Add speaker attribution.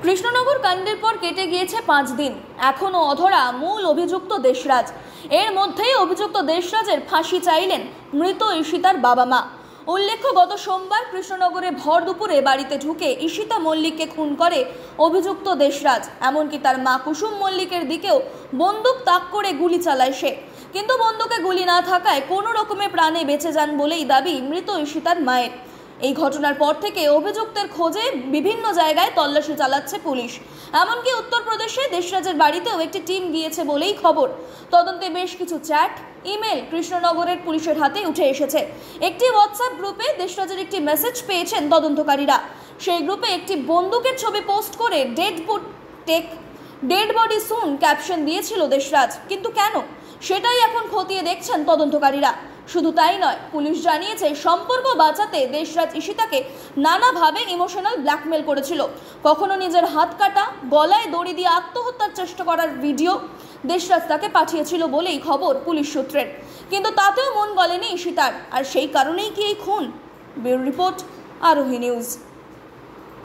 Speaker 1: কৃষ্ণনগর কাণ্ডের পর কেটে গিয়েছে 5 দিন, এখনো অধরা মূল অভিযুক্ত দেশরাজ। এর মধ্যেই অভিযুক্ত দেশরাজের ফাঁসি চাইলেন মৃত ঈশিতার বাবা মা। উল্লেখ্য, গত সোমবার কৃষ্ণনগরে ভর দুপুরে বাড়িতে ঢুকে ঈশিতা মল্লিককে খুন করে অভিযুক্ত দেশরাজ। এমনকি তার মা কুসুম মল্লিকের দিকেও বন্দুক তাক করে গুলি চালায় সে, কিন্তু বন্দুকে গুলি না থাকায় কোনো রকমে প্রাণে বেঁচে যান বলেই দাবি মৃত ঈশিতার মায়ের। এই ঘটনার পর থেকে অভিযুক্তের খোঁজে বিভিন্ন জায়গায় তল্লাশি চালাচ্ছে পুলিশ। এমনকি উত্তরপ্রদেশে দেশরাজের বাড়িতেও একটি টিম গিয়েছে বলেই খবর। তদন্তে বেশ কিছু চ্যাট, ইমেল কৃষ্ণনগরের পুলিশের হাতে উঠে এসেছে। একটি হোয়াটসঅ্যাপ গ্রুপে দেশরাজের একটি মেসেজ পেয়েছেন তদন্তকারীরা। সেই গ্রুপে একটি বন্দুকের ছবি পোস্ট করে ডেড বডি সুন ক্যাপশন দিয়েছিল দেশরাজ। কিন্তু কেন, সেটাই এখন খতিয়ে দেখছেন তদন্তকারীরা। শুধু তাই নয়, পুলিশ জানিয়েছে সম্পর্ক বাঁচাতে দেশরাজ ঈশিতাকে নানাভাবে ইমোশনাল ব্ল্যাকমেল করেছিল। কখনো নিজের হাত কাটা, গলায় দড়ি দিয়ে আত্মহত্যার চেষ্টা করার ভিডিও দেশরাজ তাকে পাঠিয়েছিল বলেই খবর পুলিশ সূত্রের। কিন্তু তাতেও মন গলেনি ঈশিতার, আর সেই কারণেই কি এই খুন? ব্যুরো রিপোর্ট, আরোহী নিউজ।